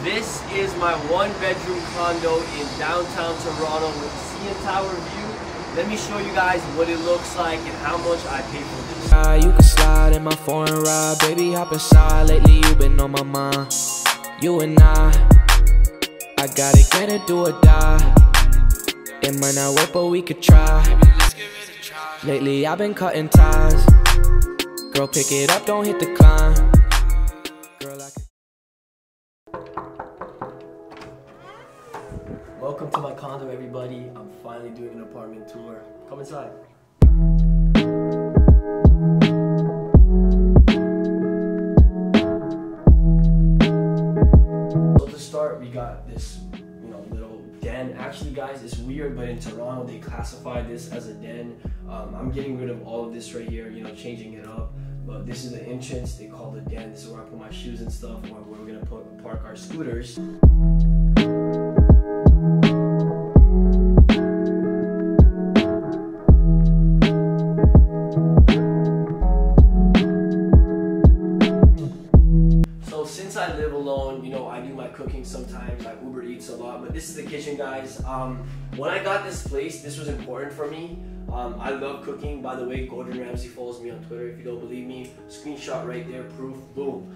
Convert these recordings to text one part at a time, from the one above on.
This is my one-bedroom condo in downtown Toronto with CN Tower view. Let me show you guys what it looks like and how much I paid for this. You can slide in my foreign ride, baby, hop inside. Lately you've been on my mind. You and I gotta get it, do or die. It might not work, but we could try. Lately I've been cutting ties. Girl, pick it up, don't hit the climb. Girl, I can... Welcome to my condo, everybody. I'm finally doing an apartment tour. Come inside. So to start, we got this, little den. Actually, guys, it's weird, but in Toronto they classify this as a den. I'm getting rid of all of this right here, changing it up. But this is the entrance. They call it den. This is where I put my shoes and stuff, where we're gonna park our scooters. Since I live alone, I do my cooking sometimes. I Uber Eats a lot, but this is the kitchen, guys. When I got this place, this was important for me. I love cooking. By the way, Gordon Ramsay follows me on Twitter. If you don't believe me, screenshot right there, proof, boom.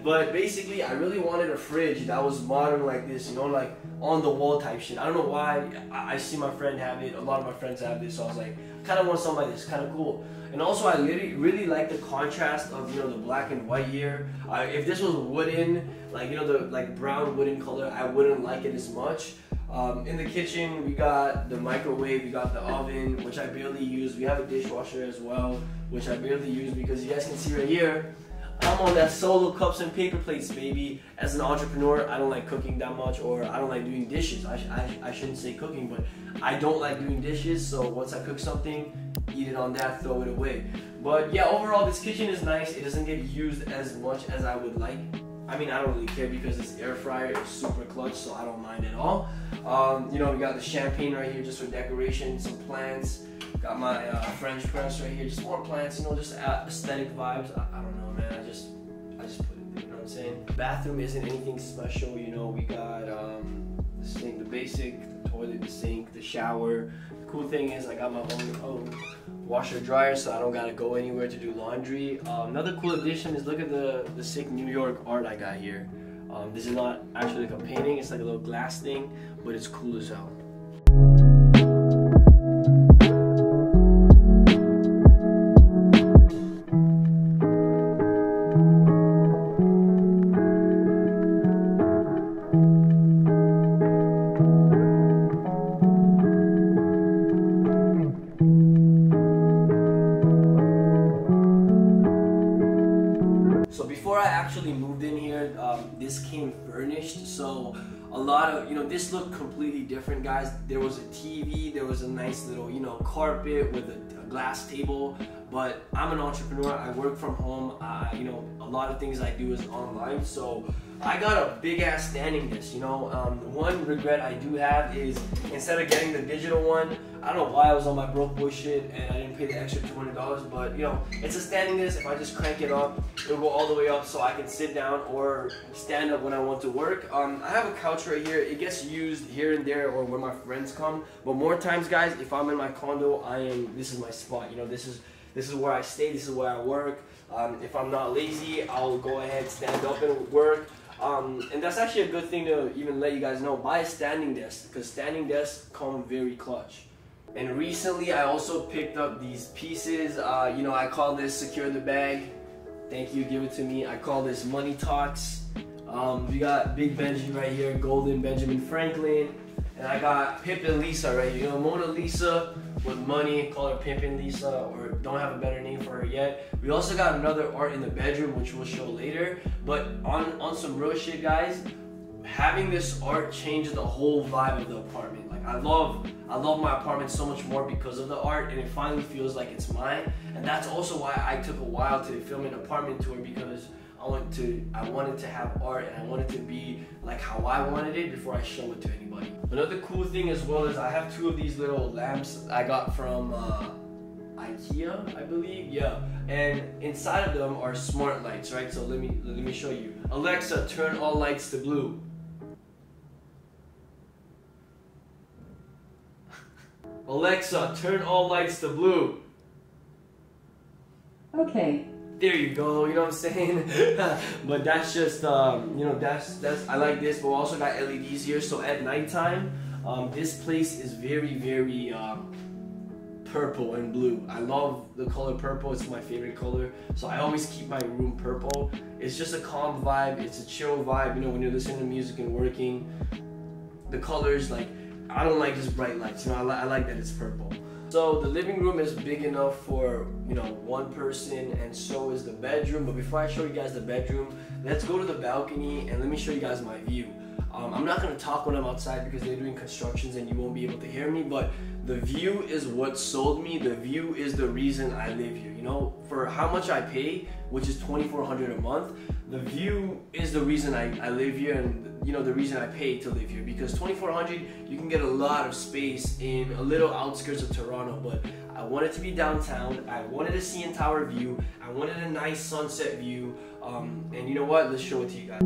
But basically, I really wanted a fridge that was modern like this, like on the wall type shit. I don't know why. I see my friend have it. A lot of my friends have this, so I was like, kind of want something like this, kind of cool. And also, I really like the contrast of the black and white here. If this was wooden, the brown wooden color, I wouldn't like it as much. In the kitchen, we got the microwave, we got the oven, which I barely use. We have a dishwasher as well, which I barely use because you guys can see right here, I'm on that solo cups and paper plates, baby. As an entrepreneur, I don't like cooking that much, or I don't like doing dishes. I shouldn't say cooking, but I don't like doing dishes, so once I cook something, eat it on that, throw it away. But yeah, overall, this kitchen is nice. It doesn't get used as much as I would like. I mean, I don't really care because this air fryer is super clutch, so I don't mind at all. We got the champagne right here just for decoration, some plants. Got my French press right here, just more plants, just aesthetic vibes. I don't know, man. I just put it there, you know what I'm saying? The bathroom isn't anything special, we got the sink, the basic, the toilet, the sink, the shower. The cool thing is I got my own washer dryer, so I don't gotta go anywhere to do laundry. Another cool addition is look at the sick New York art I got here. This is not actually like a painting, it's like a little glass thing, but it's cool as hell. Before I actually moved in here, this came furnished, so a lot of, this looked completely different, guys. There was a TV, there was a nice little, carpet with a glass table, but I'm an entrepreneur, I work from home, a lot of things I do is online, so I got a big ass standing desk, one regret I do have is instead of getting the digital one, I don't know why I was on my broke boy shit and I didn't pay the extra $200, but it's a standing desk. If I just crank it up, it'll go all the way up so I can sit down or stand up when I want to work. I have a couch right here. It gets used here and there or when my friends come, but more times, guys, if I'm in my condo, this is my spot. This is where I stay, this is where I work. If I'm not lazy, I'll go ahead, stand up and work. And that's actually a good thing to even let you guys know. Buy a standing desk, because standing desks come very clutch. And recently I also picked up these pieces. I call this secure the bag. Thank you, give it to me. I call this money talks. We got Big Benji right here, Golden Benjamin Franklin. And I got Pimpin' Lisa right here. Mona Lisa with money, call her Pimpin' Lisa, or don't have a better name for her yet. We also got another art in the bedroom, which we'll show later. But on some real shit, guys, having this art changed the whole vibe of the apartment. I love my apartment so much more because of the art, and it finally feels like it's mine. And that's also why I took a while to film an apartment tour, because I wanted to have art and I wanted to be like how I wanted it before I show it to anybody. Another cool thing as well is I have two of these little lamps I got from IKEA, I believe, yeah. And inside of them are smart lights, right? So let me show you. Alexa, turn all lights to blue. Alexa, turn all lights to blue. Okay. There you go, you know what I'm saying? But that's just, you know, that's I like this, but we also got LEDs here, so at nighttime, this place is very purple and blue. I love the color purple, it's my favorite color, so I always keep my room purple. It's just a calm vibe, it's a chill vibe, you know, when you're listening to music and working. The colors, like, I don't like just bright lights, you know, I like that it's purple. So the living room is big enough for, you know, one person, and so is the bedroom. But before I show you guys the bedroom, let's go to the balcony and let me show you guys my view. I'm not gonna talk when I'm outside because they're doing constructions and you won't be able to hear me, but the view is what sold me. The view is the reason I live here. You know, for how much I pay, which is $2,400 a month, the view is the reason I live here, and you know, the reason I pay to live here, because $2,400 you can get a lot of space in a little outskirts of Toronto. But I wanted to be downtown, I wanted a CN Tower view, I wanted a nice sunset view, and you know what, let's show it to you guys.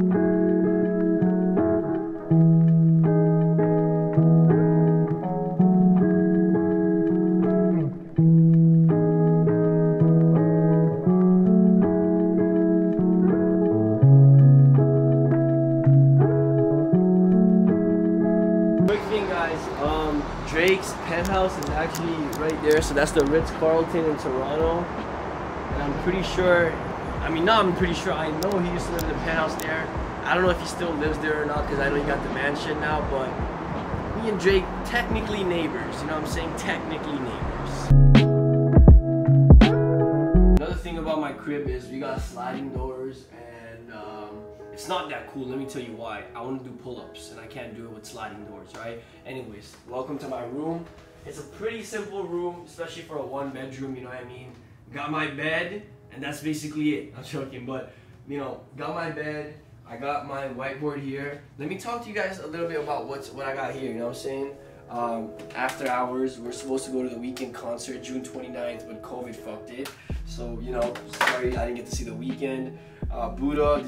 Drake's penthouse is actually right there, so that's the Ritz-Carlton in Toronto, and I'm pretty sure, I know he used to live in the penthouse there. I don't know if he still lives there or not, because I know he got the mansion now, but me and Drake, technically neighbors, you know what I'm saying? Technically neighbors. Another thing about my crib is we got sliding doors, and it's not that cool. Let me tell you why. I want to do pull-ups and I can't do it with sliding doors, right? Anyways, welcome to my room. It's a pretty simple room, especially for a one-bedroom, you know what I mean? Got my bed, and that's basically it. I'm joking, but you know, got my bed. I got my whiteboard here. Let me talk to you guys a little bit about what I got here, you know what I'm saying? After hours, we're supposed to go to the weekend concert June 29th, but COVID fucked it. So, you know, sorry I didn't get to see the weekend. Buddha,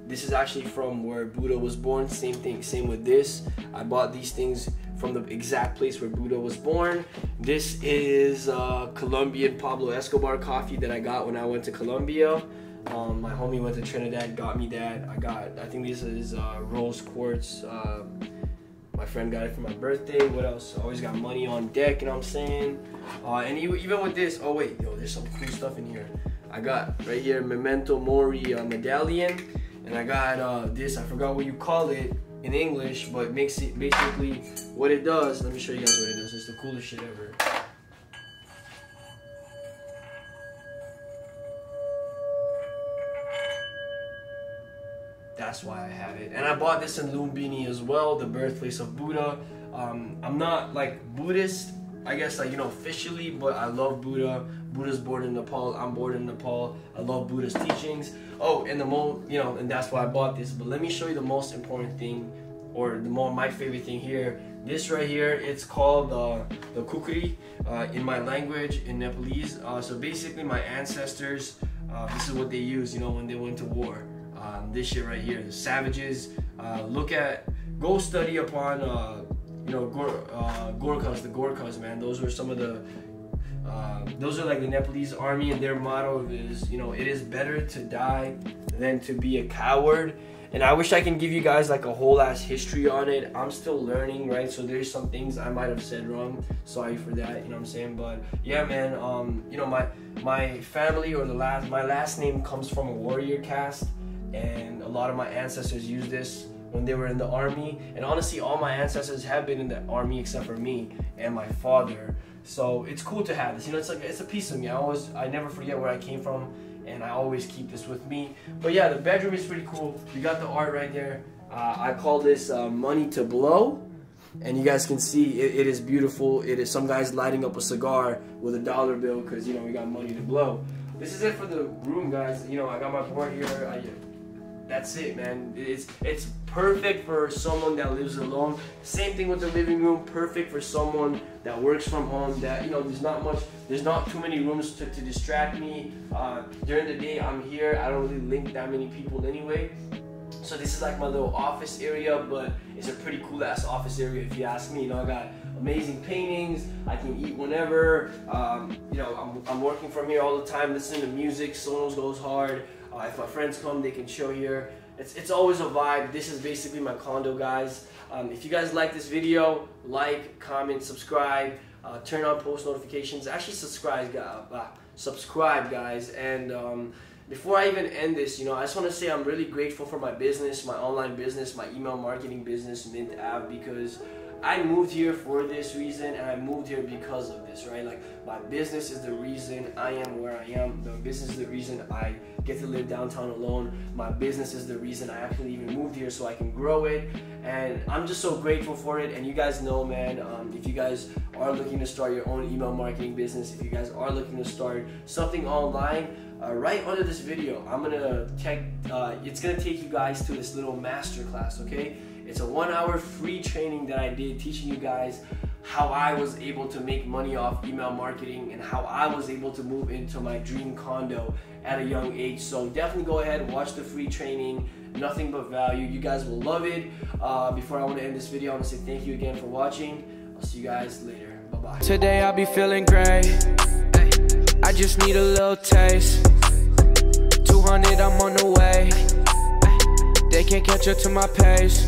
this is actually from where Buddha was born. Same thing, same with this. I bought these things from the exact place where Buddha was born. This is Colombian Pablo Escobar coffee that I got when I went to Colombia. My homie went to Trinidad, got me that. I think this is rose quartz. My friend got it for my birthday. What else? Always got money on deck, you know what I'm saying? And even with this, oh wait, yo, there's some cool stuff in here. I got right here Memento Mori medallion. And I got this, I forgot what you call it in English, but makes it basically what it does. Let me show you guys what it does. It's the coolest shit ever. That's why I have it. And I bought this in Lumbini as well, the birthplace of Buddha. I'm not like Buddhist, I guess, like, you know, officially, but I love Buddha. Buddha's born in Nepal. I'm born in Nepal. I love Buddha's teachings. Oh, and and that's why I bought this. But let me show you the most important thing, or my favorite thing here. This right here, it's called the kukri in my language, in Nepalese. So basically, my ancestors, this is what they used, you know, when they went to war. This shit right here, the savages. Go study upon, you know, the Gorkhas, man. Those were some of the. Those are like the Nepalese army, and their motto is, you know, it is better to die than to be a coward. And I wish I can give you guys like a whole ass history on it. I'm still learning, right? So there's some things I might have said wrong. Sorry for that, you know what I'm saying? But yeah, man, you know, my family, or my last name comes from a warrior caste, and a lot of my ancestors used this when they were in the army. And honestly, all my ancestors have been in the army except for me and my father. So it's cool to have this, you know, it's a piece of me. I never forget where I came from, and I always keep this with me. But yeah, the bedroom is pretty cool. We got the art right there. I call this money to blow, and you guys can see it is beautiful. It is some guys lighting up a cigar with a dollar bill, because, you know, we got money to blow. This is it for the room, guys. You know, I got my board here. That's it, man. It's perfect for someone that lives alone. Same thing with the living room. Perfect for someone that works from home. That, you know, there's not too many rooms to distract me. During the day, I'm here. I don't really link that many people anyway. So this is like my little office area, but it's a pretty cool ass office area if you ask me. You know, I got amazing paintings. I can eat whenever. You know, I'm working from here all the time, listening to music. Sonos goes hard. If my friends come, they can chill here. It's always a vibe. This is basically my condo, guys. If you guys like this video, like, comment, subscribe, turn on post notifications. Actually, subscribe, guys. And before I even end this, you know, I just want to say I'm really grateful for my business, my online business, my email marketing business, Mint app, because I moved here for this reason, and I moved here because of this, right? Like, my business is the reason I am where I am. My business is the reason I get to live downtown alone. My business is the reason I actually even moved here so I can grow it. And I'm just so grateful for it. And you guys know, man, if you guys are looking to start your own email marketing business, if you guys are looking to start something online, right under this video, I'm gonna it's gonna take you guys to this little masterclass, okay? It's a 1-hour free training that I did teaching you guys how I was able to make money off email marketing and how I was able to move into my dream condo at a young age. So definitely go ahead and watch the free training. Nothing but value. You guys will love it. Before I want to end this video, I want to say thank you again for watching. I'll see you guys later. Bye-bye. Today I'll be feeling great. I just need a little taste. 200, I'm on the way. They can't catch up to my pace.